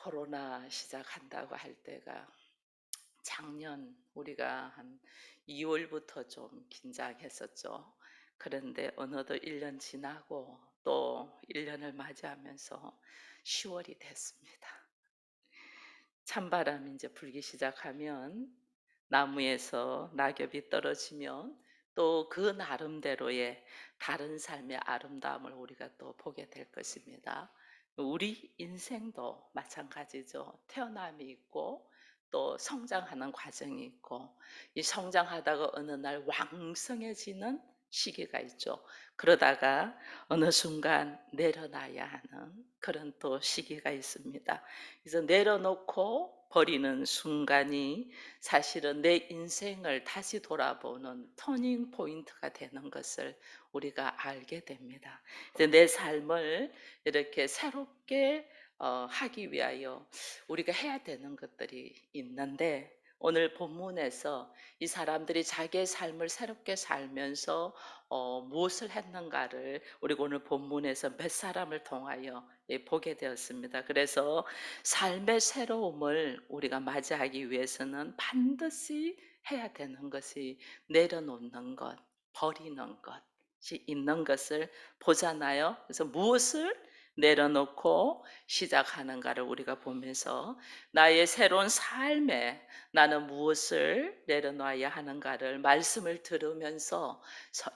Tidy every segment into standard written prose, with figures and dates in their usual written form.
코로나 시작한다고 할 때가 작년 우리가 한 2월부터 좀 긴장했었죠. 그런데 어느덧 1년 지나고 또 1년을 맞이하면서 10월이 됐습니다. 찬바람이 이제 불기 시작하면 나무에서 낙엽이 떨어지면 또 그 나름대로의 다른 삶의 아름다움을 우리가 또 보게 될 것입니다. 우리 인생도 마찬가지죠. 태어남이 있고 또 성장하는 과정이 있고 이 성장하다가 어느 날 왕성해지는 시기가 있죠. 그러다가 어느 순간 내려놔야 하는 그런 또 시기가 있습니다. 그래서 내려놓고 버리는 순간이 사실은 내 인생을 다시 돌아보는 터닝 포인트가 되는 것을 우리가 알게 됩니다. 이제 내 삶을 이렇게 새롭게 하기 위하여 우리가 해야 되는 것들이 있는데 오늘 본문에서 이 사람들이 자기의 삶을 새롭게 살면서 무엇을 했는가를 우리가 오늘 본문에서 몇 사람을 통하여 보게 되었습니다. 그래서 삶의 새로움을 우리가 맞이하기 위해서는 반드시 해야 되는 것이 내려놓는 것, 버리는 것이 있는 것을 보잖아요. 그래서 무엇을 내려놓고 시작하는가를 우리가 보면서 나의 새로운 삶에 나는 무엇을 내려놔야 하는가를 말씀을 들으면서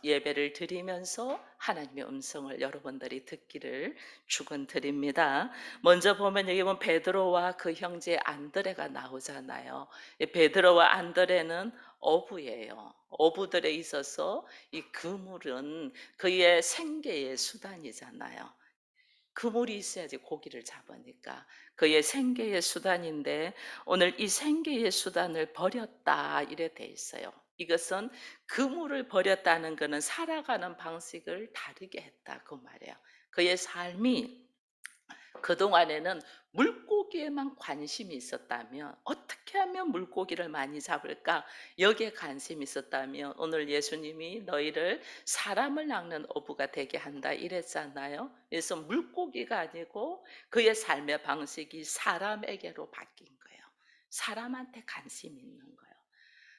예배를 드리면서 하나님의 음성을 여러분들이 듣기를 축원드립니다. 먼저 보면 여기 보면 베드로와 그 형제 안드레가 나오잖아요. 이 베드로와 안드레는 어부예요. 어부들에 있어서 이 그물은 그의 생계의 수단이잖아요. 그물이 있어야지 고기를 잡으니까 그의 생계의 수단인데 오늘 이 생계의 수단을 버렸다 이래 돼 있어요. 이것은 그물을 버렸다는 것은 살아가는 방식을 다르게 했다 그 말이에요. 그의 삶이 그동안에는 물고기에만 관심이 있었다면 어떻게 하면 물고기를 많이 잡을까 여기에 관심이 있었다면 오늘 예수님이 너희를 사람을 낚는 어부가 되게 한다 이랬잖아요. 그래서 물고기가 아니고 그의 삶의 방식이 사람에게로 바뀐 거예요. 사람한테 관심이 있는 거예요.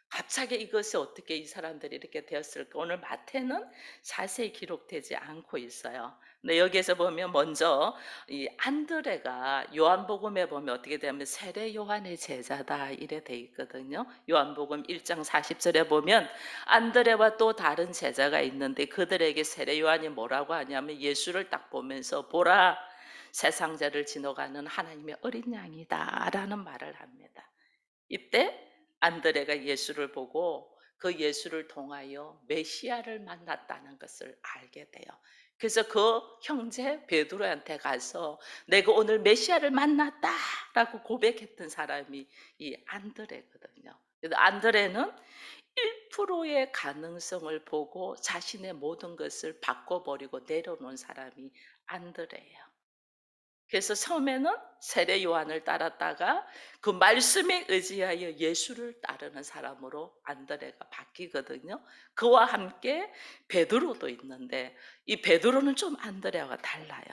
갑자기 이것이 어떻게 이 사람들이 이렇게 되었을까? 오늘 마태는 자세히 기록되지 않고 있어요. 근데 여기에서 보면 먼저 이 안드레가 요한복음에 보면 어떻게 되면 세례 요한의 제자다 이래 돼 있거든요. 요한복음 1장 40절에 보면 안드레와 또 다른 제자가 있는데 그들에게 세례 요한이 뭐라고 하냐면 예수를 딱 보면서 보라 세상 죄를 지나가는 하나님의 어린 양이다라는 말을 합니다. 이때 안드레가 예수를 보고 그 예수를 통하여 메시아를 만났다는 것을 알게 돼요. 그래서 그 형제 베드로한테 가서 내가 오늘 메시아를 만났다라고 고백했던 사람이 이 안드레거든요. 그래서 안드레는 1%의 가능성을 보고 자신의 모든 것을 바꿔버리고 내려놓은 사람이 안드레예요. 그래서 처음에는 세례 요한을 따랐다가 그 말씀에 의지하여 예수를 따르는 사람으로 안드레가 바뀌거든요. 그와 함께 베드로도 있는데 이 베드로는 좀 안드레와 달라요.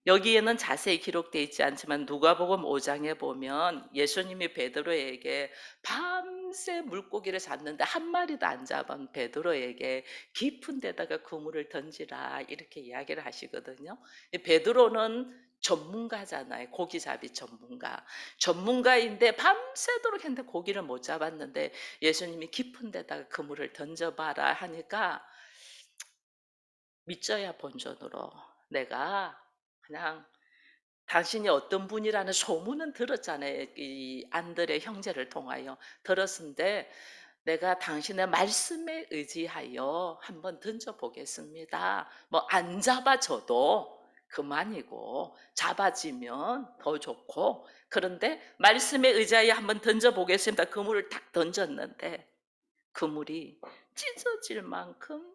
여기에는 자세히 기록되어 있지 않지만 누가복음 5장에 보면 예수님이 베드로에게 밤새 물고기를 잡는데 한 마리도 안 잡은 베드로에게 깊은 데다가 그물을 던지라 이렇게 이야기를 하시거든요. 베드로는 전문가잖아요. 고기잡이 전문가. 전문가인데 밤새도록 했는데 고기를 못 잡았는데 예수님이 깊은 데다가 그물을 던져봐라 하니까 믿져야 본전으로 내가 그냥 당신이 어떤 분이라는 소문은 들었잖아요. 이 안드레 형제를 통하여 들었는데 내가 당신의 말씀에 의지하여 한번 던져보겠습니다. 뭐 안 잡아줘도 그만이고 잡아지면 더 좋고 그런데 말씀에 의지하여 한번 던져보겠습니다. 그물을 탁 던졌는데 그물이 찢어질 만큼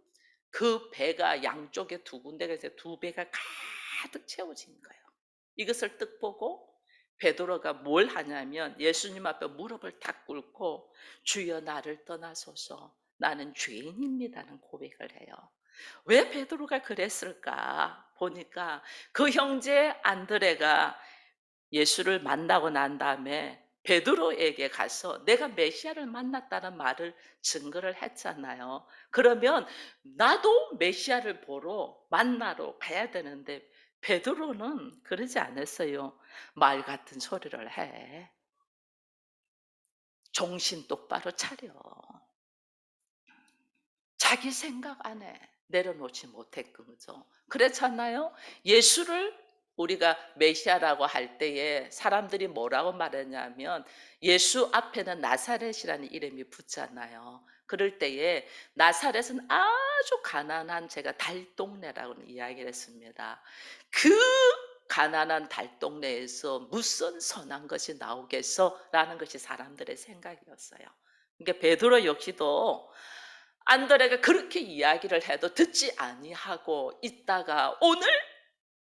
그 배가 양쪽에 두 군데가 있어요. 두 배가 가득 채워진 거예요. 이것을 뜻 보고 베드로가 뭘 하냐면 예수님 앞에 무릎을 탁 꿇고 주여 나를 떠나소서 나는 죄인입니다는 고백을 해요. 왜 베드로가 그랬을까 보니까 그 형제 안드레가 예수를 만나고 난 다음에 베드로에게 가서 내가 메시아를 만났다는 말을 증거를 했잖아요. 그러면 나도 메시아를 보러 만나러 가야 되는데 베드로는 그러지 않았어요. 말 같은 소리를 해. 정신 똑바로 차려. 자기 생각 안에 내려놓지 못했던 거죠. 그렇잖아요. 예수를 우리가 메시아라고 할 때에 사람들이 뭐라고 말했냐면 예수 앞에는 나사렛이라는 이름이 붙잖아요. 그럴 때에 나사렛은 아주 가난한 제가 달동네라고 이야기를 했습니다. 그 가난한 달동네에서 무슨 선한 것이 나오겠어라는 것이 사람들의 생각이었어요. 그러니까 베드로 역시도 안드레가 그렇게 이야기를 해도 듣지 아니하고 있다가 오늘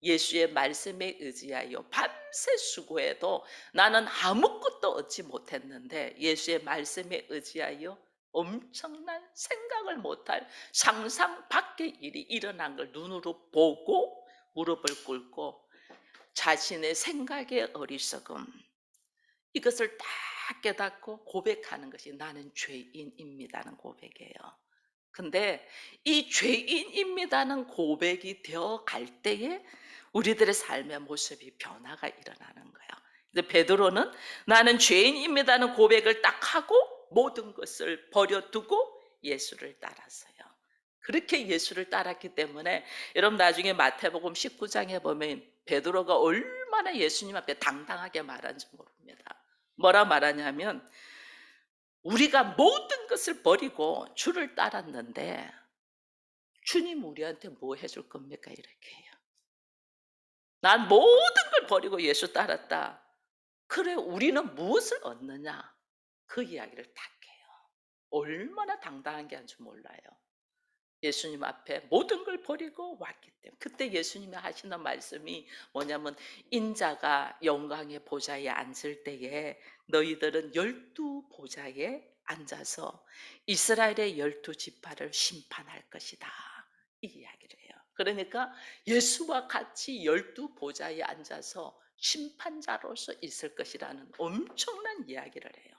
예수의 말씀에 의지하여 밤새 수고해도 나는 아무것도 얻지 못했는데 예수의 말씀에 의지하여 엄청난 생각을 못할 상상 밖의 일이 일어난 걸 눈으로 보고 무릎을 꿇고 자신의 생각의 어리석음 이것을 딱 깨닫고 고백하는 것이 나는 죄인입니다는 고백이에요. 근데 이 죄인입니다는 고백이 되어 갈 때에 우리들의 삶의 모습이 변화가 일어나는 거예요. 근데 베드로는 나는 죄인입니다는 고백을 딱 하고 모든 것을 버려두고 예수를 따랐어요. 그렇게 예수를 따랐기 때문에 여러분 나중에 마태복음 19장에 보면 베드로가 얼마나 예수님 앞에 당당하게 말한지 모릅니다. 뭐라 말하냐면 우리가 모든 것을 버리고 주를 따랐는데 주님 우리한테 뭐 해줄 겁니까? 이렇게 해요. 난 모든 걸 버리고 예수 따랐다. 그래 우리는 무엇을 얻느냐? 그 이야기를 딱 해요. 얼마나 당당한 게 한지 몰라요. 예수님 앞에 모든 걸 버리고 왔기 때문에 그때 예수님이 하시는 말씀이 뭐냐면 인자가 영광의 보좌에 앉을 때에 너희들은 12보좌에 앉아서 이스라엘의 12지파를 심판할 것이다 이 이야기를 해요. 그러니까 예수와 같이 12보좌에 앉아서 심판자로서 있을 것이라는 엄청난 이야기를 해요.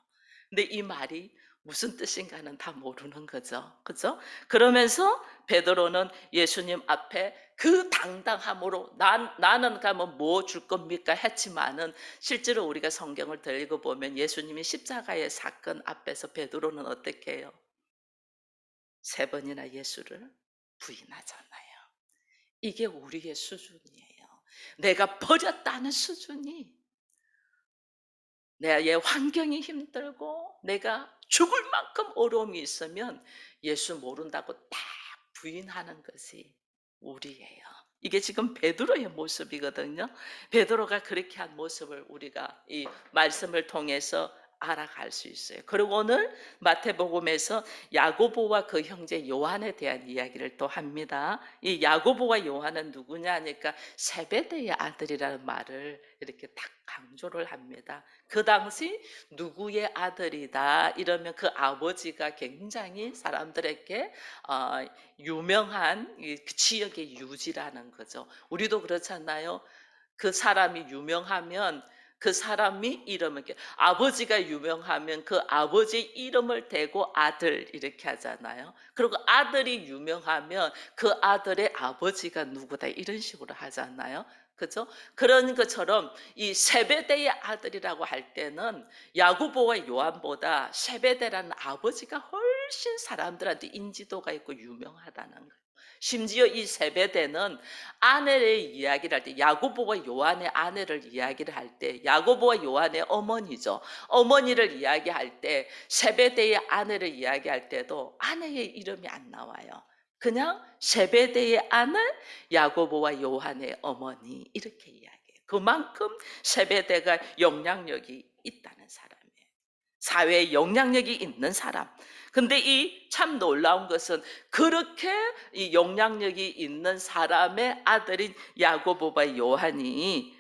근데 이 말이 무슨 뜻인가는 다 모르는 거죠. 그죠? 그러면서 베드로는 예수님 앞에 그 당당함으로 나는 가면 뭐 줄 겁니까? 했지만은 실제로 우리가 성경을 더 읽어보면 예수님이 십자가의 사건 앞에서 베드로는 어떻게 해요? 3번이나 예수를 부인하잖아요. 이게 우리의 수준이에요. 내가 버렸다는 수준이 내 환경이 힘들고 내가 죽을 만큼 어려움이 있으면 예수 모른다고 딱 부인하는 것이 우리예요. 이게 지금 베드로의 모습이거든요. 베드로가 그렇게 한 모습을 우리가 이 말씀을 통해서 알아갈 수 있어요. 그리고 오늘 마태복음에서 야고보와 그 형제 요한에 대한 이야기를 또 합니다. 이 야고보와 요한은 누구냐 하니까 세베대의 아들이라는 말을 이렇게 딱 강조를 합니다. 그 당시 누구의 아들이다 이러면 그 아버지가 굉장히 사람들에게 유명한 그 지역의 유지라는 거죠. 우리도 그렇잖아요. 그 사람이 유명하면 그 사람이 이름을 이렇게 아버지가 유명하면 그 아버지 이름을 대고 아들 이렇게 하잖아요. 그리고 아들이 유명하면 그 아들의 아버지가 누구다 이런 식으로 하잖아요. 그죠? 그런 것처럼 이 세베대의 아들이라고 할 때는 야고보와 요한보다 세베대라는 아버지가 훨씬 사람들한테 인지도가 있고 유명하다는 거예요. 심지어 이 세베대는 아내의 이야기를 할 때 야고보와 요한의 아내를 이야기를 할 때 야고보와 요한의 어머니죠. 어머니를 이야기할 때 세베대의 아내를 이야기할 때도 아내의 이름이 안 나와요. 그냥 세베대의 아내 야고보와 요한의 어머니 이렇게 이야기해요. 그만큼 세베대가 영향력이 있다는 사람이에요. 사회에 영향력이 있는 사람. 근데 이 참 놀라운 것은 그렇게 이 영향력이 있는 사람의 아들인 야고보와 요한이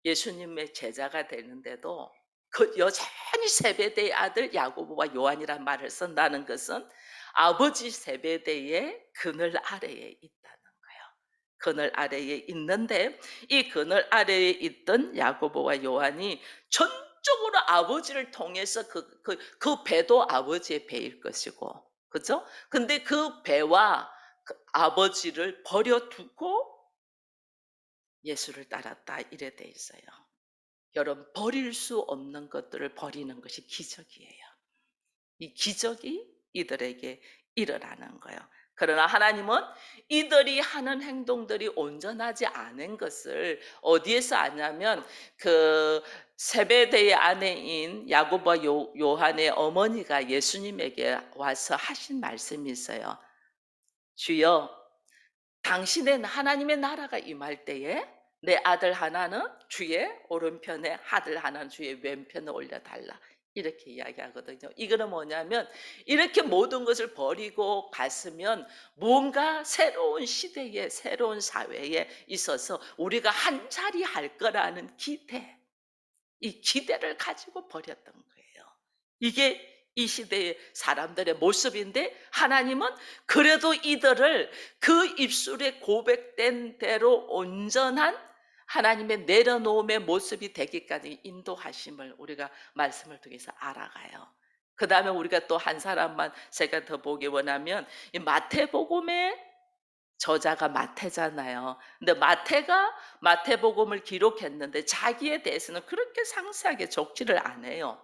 예수님의 제자가 되는데도 그 여전히 세베대의 아들 야고보와 요한이란 말을 쓴다는 것은 아버지 세베대의 그늘 아래에 있다는 거예요. 그늘 아래에 있는데, 이 그늘 아래에 있던 야고보와 요한이 전적으로 아버지를 통해서 그 배도 아버지의 배일 것이고, 그죠? 근데 그 배와 그 아버지를 버려두고 예수를 따랐다, 이래 돼 있어요. 여러분, 버릴 수 없는 것들을 버리는 것이 기적이에요. 이 기적이 이들에게 일어나는 거예요. 그러나 하나님은 이들이 하는 행동들이 온전하지 않은 것을 어디에서 아냐면, 그 세베대의 아내인 야고보와 요한의 어머니가 예수님에게 와서 하신 말씀이 있어요. 주여, 당신의 하나님의 나라가 임할 때에 내 아들 하나는 주의 오른편에, 아들 하나는 주의 왼편에 올려달라, 이렇게 이야기하거든요. 이거는 뭐냐면, 이렇게 모든 것을 버리고 갔으면 뭔가 새로운 시대에, 새로운 사회에 있어서 우리가 한 자리 할 거라는 기대, 이 기대를 가지고 버렸던 거예요. 이게 이 시대의 사람들의 모습인데, 하나님은 그래도 이들을 그 입술에 고백된 대로 온전한 하나님의 내려놓음의 모습이 되기까지 인도하심을 우리가 말씀을 통해서 알아가요. 그 다음에 우리가 또 한 사람만 제가 더 보기 원하면, 이 마태복음의 저자가 마태잖아요. 근데 마태가 마태복음을 기록했는데 자기에 대해서는 그렇게 상세하게 적지를 않아요.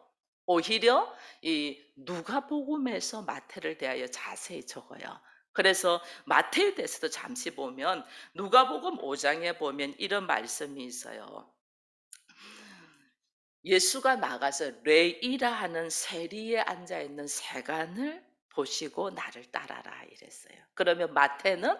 오히려 이 누가복음에서 마태를 대하여 자세히 적어요. 그래서 마태에 대해서도 잠시 보면, 누가복음 5장에 보면 이런 말씀이 있어요. 예수가 나가서 레이라 하는 세리에 앉아 있는 세간을 보시고 나를 따라라, 이랬어요. 그러면 마태는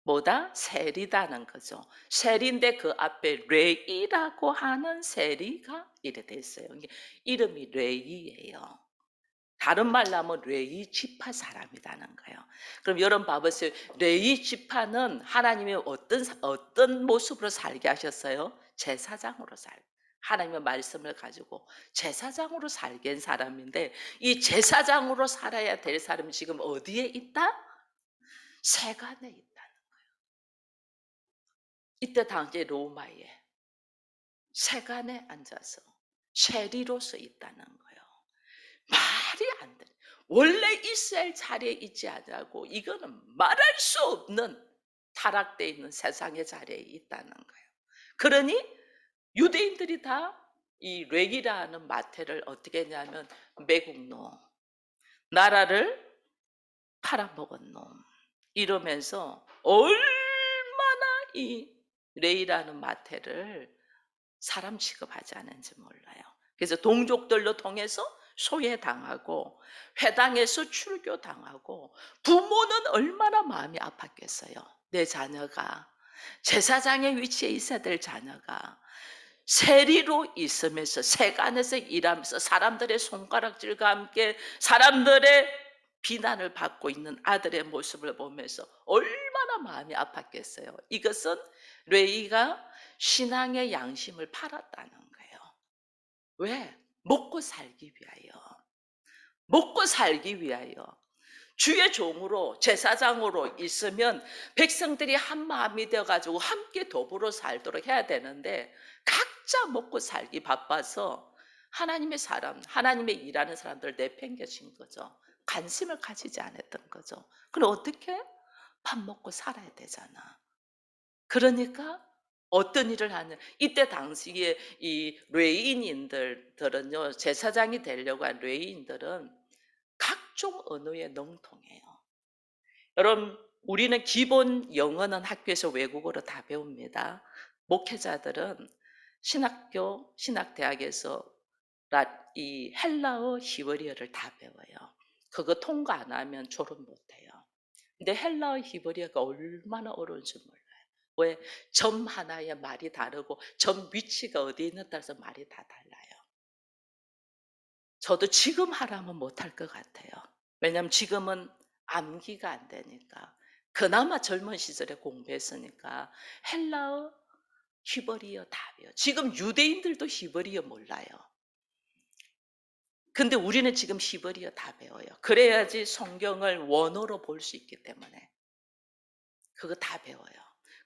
뭐다? 세리다는 거죠. 세리인데 그 앞에 레이라고 하는 세리가 이래 돼 있어요. 이게 이름이 레이예요. 다른 말로 하면 레이 지파 사람이라는 거예요. 그럼 여러분 봐보세요. 레이 지파는 하나님이 어떤 모습으로 살게 하셨어요? 제사장으로 하나님의 말씀을 가지고 제사장으로 살게 한 사람인데, 이 제사장으로 살아야 될 사람이 지금 어디에 있다? 세간에 있다. 이때 당시에 로마에 세간에 앉아서 세리로서 있다는 거예요. 말이 안 돼. 원래 있어야 자리에 있지 않냐고, 이거는 말할 수 없는 타락되어 있는 세상의 자리에 있다는 거예요. 그러니 유대인들이 다 이 렉이라는 마태를 어떻게 했냐면, 매국노, 나라를 팔아먹은 놈, 이러면서 얼마나 이 레이라는 마태를 사람 취급하지 않은지 몰라요. 그래서 동족들로 통해서 소외당하고 회당에서 출교당하고, 부모는 얼마나 마음이 아팠겠어요. 내 자녀가, 제사장의 위치에 있어야 될 자녀가 세리로 있으면서 세간에서 일하면서 사람들의 손가락질과 함께 사람들의 비난을 받고 있는 아들의 모습을 보면서 얼마나 마음이 아팠겠어요. 이것은 레이가 신앙의 양심을 팔았다는 거예요. 왜? 먹고 살기 위하여. 먹고 살기 위하여. 주의 종으로, 제사장으로 있으면 백성들이 한 마음이 되어가지고 함께 더불어 살도록 해야 되는데, 각자 먹고 살기 바빠서 하나님의 사람, 하나님의 일하는 사람들을 내팽겨친 거죠. 관심을 가지지 않았던 거죠. 그럼 어떻게? 밥 먹고 살아야 되잖아. 그러니까 어떤 일을 하냐. 이때 당시에 이 레이인들은요, 제사장이 되려고 한 레이인들은 각종 언어에 능통해요. 여러분, 우리는 기본 영어는 학교에서 외국어로 다 배웁니다. 목회자들은 신학교, 신학대학에서 이 헬라어, 히브리어를 다 배워요. 그거 통과 안 하면 졸업 못 해요. 근데 헬라어, 히브리어가 얼마나 어려운지 몰라요. 왜? 점 하나에 말이 다르고 점 위치가 어디에 있는 따라서 말이 다 달라요. 저도 지금 하라면 못할 것 같아요. 왜냐하면 지금은 암기가 안 되니까. 그나마 젊은 시절에 공부했으니까 헬라어, 히브리어 다 배워요. 지금 유대인들도 히브리어 몰라요. 근데 우리는 지금 히브리어 다 배워요. 그래야지 성경을 원어로 볼 수 있기 때문에. 그거 다 배워요.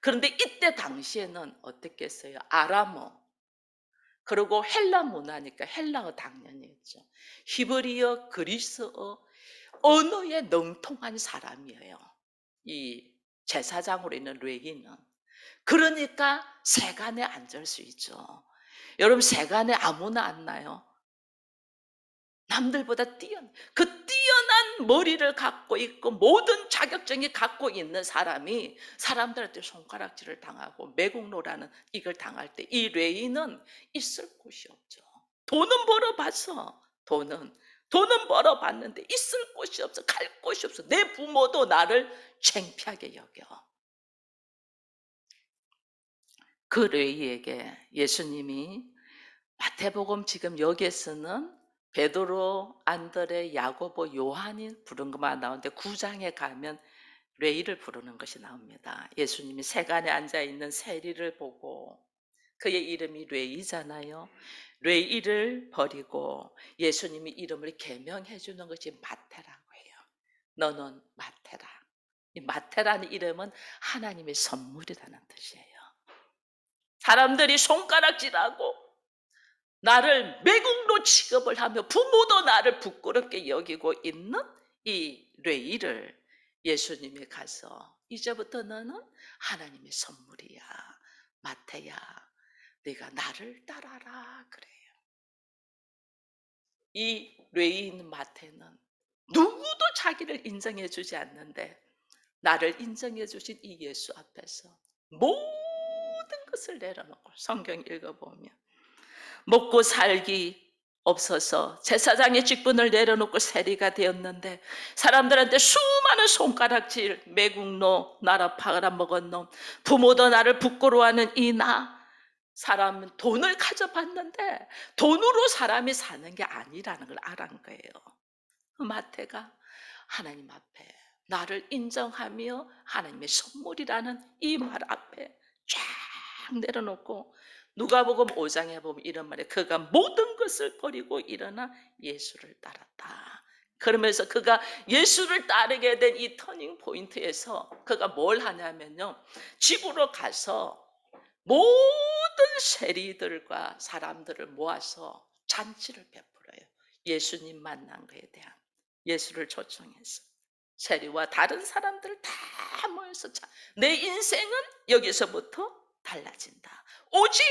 그런데 이때 당시에는 어땠겠어요? 아람어, 그리고 헬라 문화니까 헬라어 당연히 했죠. 히브리어, 그리스어, 언어에 능통한 사람이에요. 이 제사장으로 있는 레위는. 그러니까 세간에 앉을 수 있죠. 여러분, 세간에 아무나 앉나요? 남들보다 그 뛰어난 머리를 갖고 있고 모든 자격증이 갖고 있는 사람이 사람들한테 손가락질을 당하고 매국노라는 이걸 당할 때 이 레위는 있을 곳이 없죠. 돈은 벌어봤어. 돈은 벌어봤는데 있을 곳이 없어. 갈 곳이 없어. 내 부모도 나를 창피하게 여겨. 그 레위에게 예수님이 마태복음 지금 여기에서는 베드로, 안드레, 야고보, 요한이 부른 것만 나오는데 9장에 가면 레위를 부르는 것이 나옵니다. 예수님이 세간에 앉아있는 세리를 보고, 그의 이름이 레위잖아요. 레위를 버리고 예수님이 이름을 개명해 주는 것이 마태라고 해요. 너는 마태라. 이 마태라는 이름은 하나님의 선물이라는 뜻이에요. 사람들이 손가락질하고 나를 매국노 취급을 하며 부모도 나를 부끄럽게 여기고 있는 이 레위를 예수님이 가서 이제부터 너는 하나님의 선물이야. 마태야, 네가 나를 따라라 그래요. 이 레위인 마태는 누구도 자기를 인정해 주지 않는데 나를 인정해 주신 이 예수 앞에서 모든 것을 내려놓고 성경 읽어보면 먹고 살기 없어서 제사장의 직분을 내려놓고 세리가 되었는데 사람들한테 수많은 손가락질, 매국노, 나라 팔아먹은 놈, 부모도 나를 부끄러워하는 이 나, 사람은 돈을 가져봤는데 돈으로 사람이 사는 게 아니라는 걸 알은 거예요. 마태가 하나님 앞에 나를 인정하며 하나님의 선물이라는 이 말 앞에 쫙 내려놓고 누가복음 5장에 보면 이런 말이에요. 그가 모든 것을 버리고 일어나 예수를 따랐다. 그러면서 그가 예수를 따르게 된 이 터닝 포인트에서 그가 뭘 하냐면요, 집으로 가서 모든 세리들과 사람들을 모아서 잔치를 베풀어요. 예수님 만난 것에 대한, 예수를 초청해서 세리와 다른 사람들 다 모여서 내 인생은 여기서부터 달라진다. 오직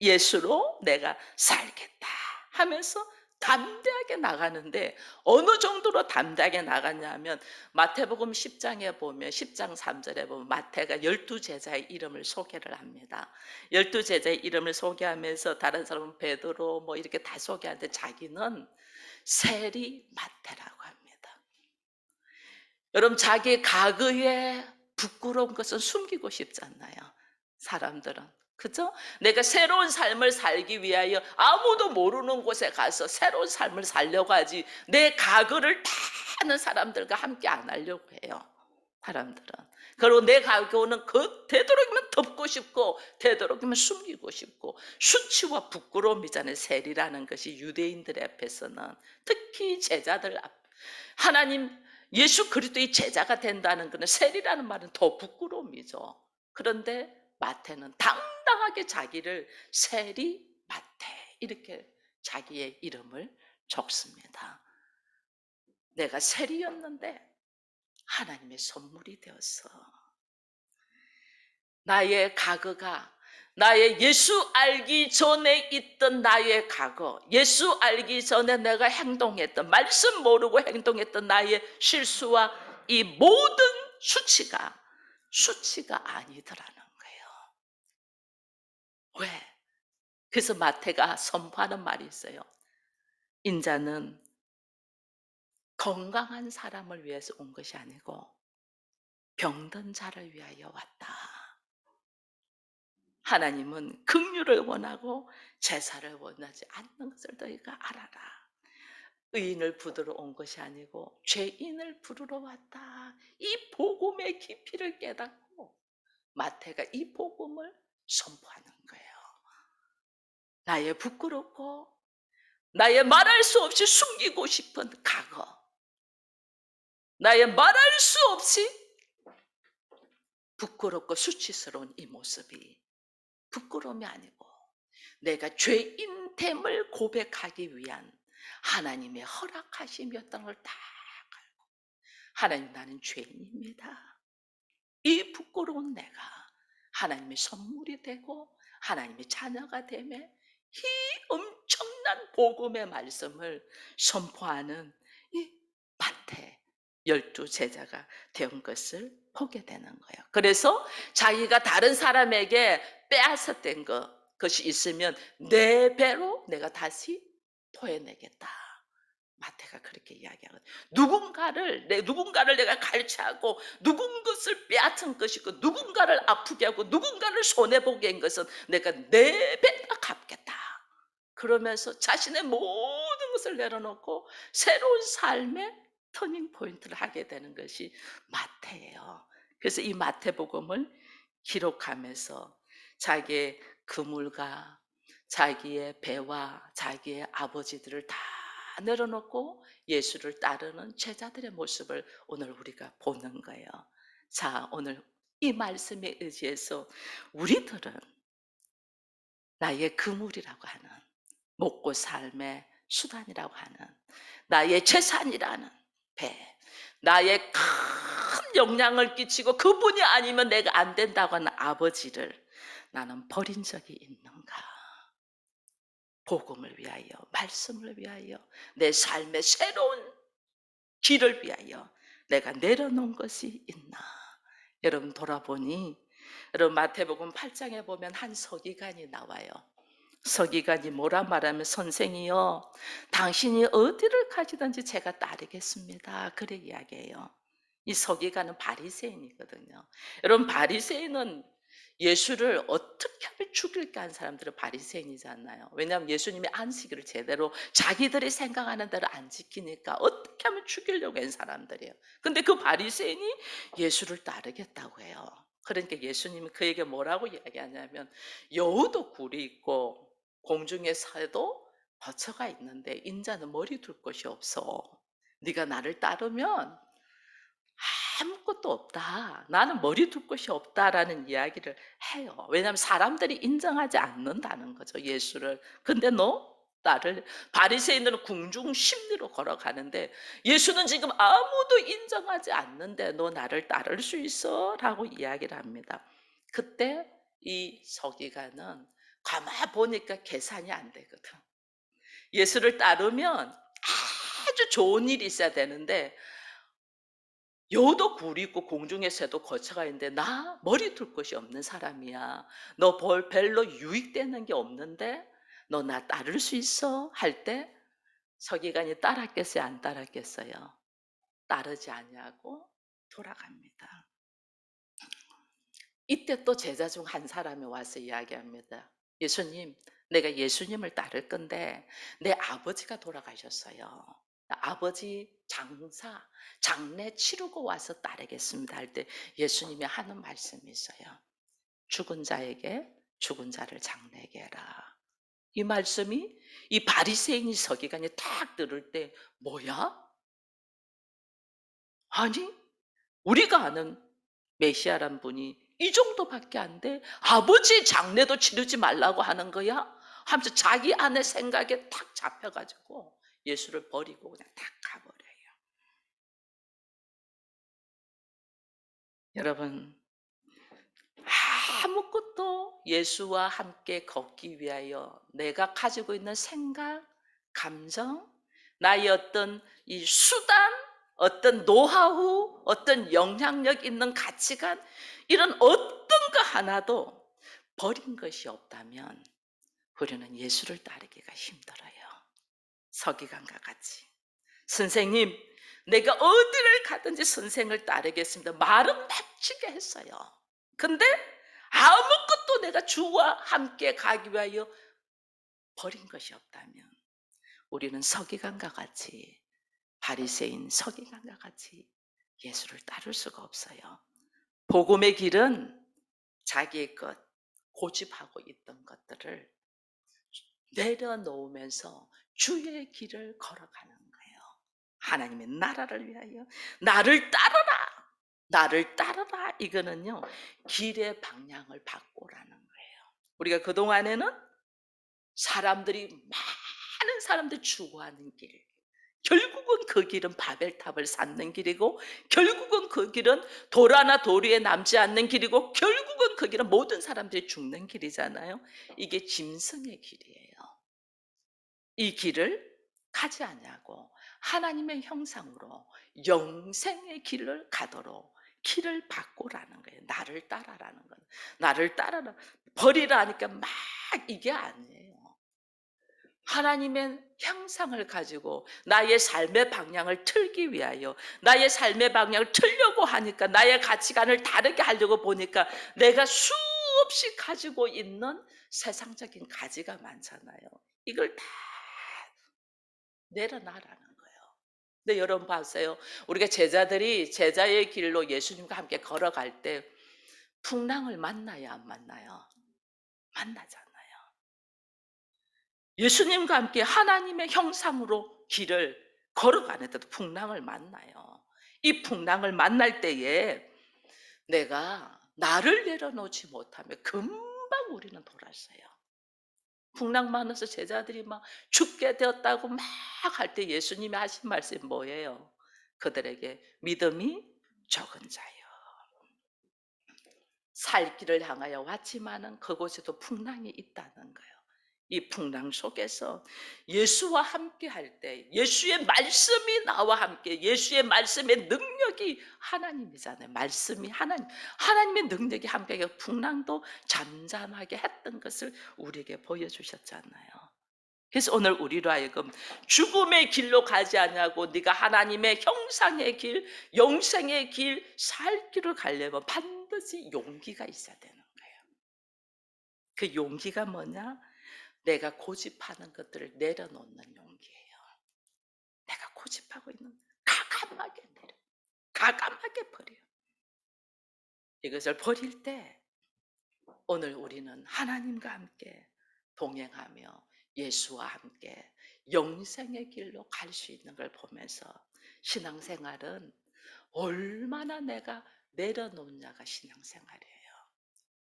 예수로 내가 살겠다 하면서 담대하게 나가는데, 어느 정도로 담대하게 나갔냐면 마태복음 10장에 보면 10장 3절에 보면 마태가 12제자의 이름을 소개를 합니다. 12제자의 이름을 소개하면서 다른 사람은 베드로 뭐 이렇게 다 소개하는데 자기는 세리 마태라고 합니다. 여러분, 자기 과거의 부끄러운 것은 숨기고 싶지 않나요? 사람들은. 그죠? 내가 새로운 삶을 살기 위하여 아무도 모르는 곳에 가서 새로운 삶을 살려고 하지 내 과거를 다 아는 사람들과 함께 안 하려고 해요. 사람들은. 그리고 내 과거는 되도록이면 덮고 싶고 되도록이면 숨기고 싶고, 수치와 부끄러움이잖아요. 세리라는 것이 유대인들 앞에서는, 특히 제자들 앞, 하나님 예수 그리스도의 제자가 된다는 것은, 세리라는 말은 더 부끄러움이죠. 그런데 마태는 당당하게 자기를 세리 마태 이렇게 자기의 이름을 적습니다. 내가 세리였는데 하나님의 선물이 되어서 나의 과거가, 나의 예수 알기 전에 있던 나의 과거, 예수 알기 전에 내가 행동했던, 말씀 모르고 행동했던 나의 실수와 이 모든 수치가 아니더라는 거예요. 왜? 그래서 마태가 선포하는 말이 있어요. 인자는 건강한 사람을 위해서 온 것이 아니고 병든 자를 위하여 왔다. 하나님은 긍휼을 원하고 제사를 원하지 않는 것을 너희가 알아라. 의인을 부르러 온 것이 아니고 죄인을 부르러 왔다. 이 복음의 깊이를 깨닫고 마태가 이 복음을 선포하는 거예요. 나의 부끄럽고 나의 말할 수 없이 숨기고 싶은 과거, 나의 말할 수 없이 부끄럽고 수치스러운 이 모습이 부끄러움이 아니고 내가 죄인됨을 고백하기 위한 하나님의 허락하심이었던 걸 다 알고, 하나님 나는 죄인입니다. 이 부끄러운 내가 하나님의 선물이 되고 하나님의 자녀가 되매 이 엄청난 복음의 말씀을 선포하는 이 마태 12제자가 된 것을 보게 되는 거예요. 그래서 자기가 다른 사람에게 빼앗았던 것이 있으면 내 배로 내가 다시 토해내겠다. 마태가 그렇게 이야기하거든요. 누군가를 내가 갈취하고 누군 것을 빼앗은 것이고 누군가를 아프게 하고 누군가를 손해 보게 한 것은 내가 네 배나 갚겠다. 그러면서 자신의 모든 것을 내려놓고 새로운 삶의 터닝 포인트를 하게 되는 것이 마태예요. 그래서 이 마태복음을 기록하면서 자기의 그물과 자기의 배와 자기의 아버지들을 다 내려놓고 예수를 따르는 제자들의 모습을 오늘 우리가 보는 거예요. 자, 오늘 이 말씀에 의지해서 우리들은 나의 그물이라고 하는, 먹고 삶의 수단이라고 하는, 나의 재산이라는 배, 나의 큰 영향을 끼치고 그분이 아니면 내가 안 된다고 하는 아버지를 나는 버린 적이 있는가? 복음을 위하여, 말씀을 위하여, 내 삶의 새로운 길을 위하여 내가 내려놓은 것이 있나? 여러분 돌아보니, 여러분 마태복음 8장에 보면 한 서기관이 나와요. 서기관이 뭐라 말하면, 선생이여 당신이 어디를 가시든지 제가 따르겠습니다. 그래 이야기해요. 이 서기관은 바리새인이거든요. 여러분 바리새인은 예수를 어떻게 하면 죽일까 한 사람들은 바리새인이잖아요. 왜냐하면 예수님이 안식일을 제대로 자기들이 생각하는 대로 안 지키니까 어떻게 하면 죽이려고 한 사람들이에요. 근데 그 바리새인이 예수를 따르겠다고 해요. 그러니까 예수님이 그에게 뭐라고 이야기하냐면, 여우도 굴이 있고 공중에 새도 거처가 있는데 인자는 머리 둘 곳이 없어. 네가 나를 따르면 아무것도 없다. 나는 머리 둘 곳이 없다라는 이야기를 해요. 왜냐하면 사람들이 인정하지 않는다는 거죠, 예수를. 근데 너 나를, 바리새인들은 궁중 심리로 걸어가는데 예수는 지금 아무도 인정하지 않는데 너 나를 따를 수 있어? 라고 이야기를 합니다. 그때 이 서기관은 가만 보니까 계산이 안 되거든. 예수를 따르면 아주 좋은 일이 있어야 되는데 여도 굴이 있고 공중의 새도 거처가 있는데 나 머리 둘 곳이 없는 사람이야. 너 별로 유익되는 게 없는데 너 나 따를 수 있어? 할 때 서기관이 따랐겠어요? 안 따랐겠어요? 따르지 아니하고 돌아갑니다. 이때 또 제자 중 한 사람이 와서 이야기합니다. 예수님, 내가 예수님을 따를 건데 내 아버지가 돌아가셨어요. 아버지 장례 치르고 와서 따르겠습니다 할 때 예수님이 하는 말씀이 있어요. 죽은 자에게 죽은 자를 장례게 해라. 이 말씀이 이 바리새인이 서기관이 딱 들을 때, 뭐야? 아니, 우리가 아는 메시아란 분이 이 정도밖에 안 돼? 아버지 장례도 치르지 말라고 하는 거야? 하면서 자기 안에 생각에 탁 잡혀가지고 예수를 버리고 그냥 탁 가버려요. 여러분, 아무것도 예수와 함께 걷기 위하여 내가 가지고 있는 생각, 감정, 나의 어떤 이 수단, 어떤 노하우, 어떤 영향력 있는 가치관, 이런 어떤 거 하나도 버린 것이 없다면 우리는 예수를 따르기가 힘들어요. 서기관과 같이. 선생님, 내가 어디를 가든지 선생을 따르겠습니다. 말은 맺히게 했어요. 근데 아무것도 내가 주와 함께 가기 위하여 버린 것이 없다면 우리는 서기관과 같이, 바리새인 서기관과 같이 예수를 따를 수가 없어요. 복음의 길은 자기의 것, 고집하고 있던 것들을 내려놓으면서 주의 길을 걸어가는 거예요. 하나님의 나라를 위하여 나를 따르라. 나를 따르라 이거는요. 길의 방향을 바꾸라는 거예요. 우리가 그동안에는 사람들이 많은 사람들이 추구하는 길, 결국은 그 길은 바벨탑을 쌓는 길이고 결국은 그 길은 돌 하나 돌 위에 남지 않는 길이고 결국은 그 길은 모든 사람들이 죽는 길이잖아요. 이게 짐승의 길이에요. 이 길을 가지 않냐고 하나님의 형상으로 영생의 길을 가도록 길을 바꾸라는 거예요. 나를 따라라는 거예요. 나를 따라라. 버리라니까 막 이게 아니에요. 하나님의 형상을 가지고 나의 삶의 방향을 틀기 위하여 나의 삶의 방향을 틀려고 하니까 나의 가치관을 다르게 하려고 보니까 내가 수없이 가지고 있는 세상적인 가지가 많잖아요. 이걸 다 내려놔라는 거예요. 근데 여러분 봤어요? 우리가 제자들이 제자의 길로 예수님과 함께 걸어갈 때 풍랑을 만나야 안 만나요? 만나잖아요. 예수님과 함께 하나님의 형상으로 길을 걸어가는데도 풍랑을 만나요. 이 풍랑을 만날 때에 내가 나를 내려놓지 못하면 금방 우리는 돌아서요. 풍랑 만나서 제자들이 막 죽게 되었다고 막 할 때 예수님이 하신 말씀이 뭐예요? 그들에게 믿음이 적은 자요. 살 길을 향하여 왔지만은 그곳에도 풍랑이 있다는 거예요. 이 풍랑 속에서 예수와 함께 할 때 예수의 말씀이 나와 함께 예수의 말씀의 능력이 하나님이잖아요. 말씀이 하나님의 능력이 함께 풍랑도 잠잠하게 했던 것을 우리에게 보여주셨잖아요. 그래서 오늘 우리로 하여금 죽음의 길로 가지 않냐고 네가 하나님의 형상의 길, 영생의 길, 살 길을 가려면 반드시 용기가 있어야 되는 거예요. 그 용기가 뭐냐? 내가 고집하는 것들을 내려놓는 용기예요. 내가 고집하고 있는 가감하게 내려, 가감하게 버려. 이것을 버릴 때 오늘 우리는 하나님과 함께 동행하며 예수와 함께 영생의 길로 갈 수 있는 걸 보면서 신앙생활은 얼마나 내가 내려놓냐가 신앙생활이에요.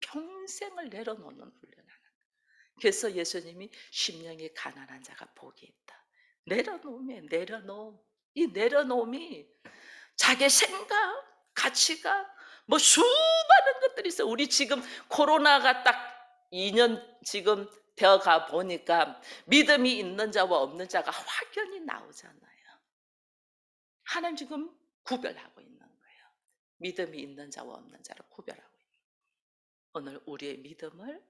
평생을 내려놓는 훈련하는. 그래서 예수님이 심령이 가난한 자가 복이 있다. 내려놓으면 내려놓음. 이 내려놓음이 자기 생각, 가치가 뭐 수많은 것들이 있어. 우리 지금 코로나가 딱 2년 지금 되어가 보니까 믿음이 있는 자와 없는 자가 확연히 나오잖아요. 하나님 지금 구별하고 있는 거예요. 믿음이 있는 자와 없는 자를 구별하고 있는 거예요. 오늘 우리의 믿음을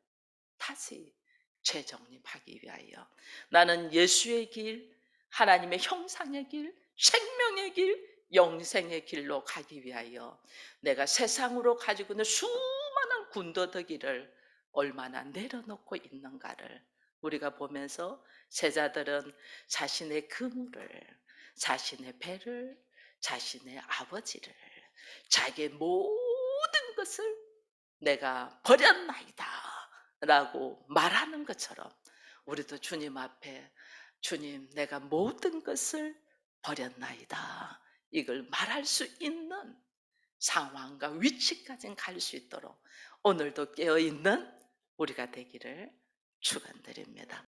다시 재정립하기 위하여 나는 예수의 길, 하나님의 형상의 길, 생명의 길, 영생의 길로 가기 위하여 내가 세상으로 가지고 있는 수많은 군더더기를 얼마나 내려놓고 있는가를 우리가 보면서 제자들은 자신의 그물을, 자신의 배를, 자신의 아버지를, 자기의 모든 것을 내가 버렸나이다 라고 말하는 것처럼 우리도 주님 앞에 주님 내가 모든 것을 버렸나이다 이걸 말할 수 있는 상황과 위치까지 갈 수 있도록 오늘도 깨어있는 우리가 되기를 축원드립니다.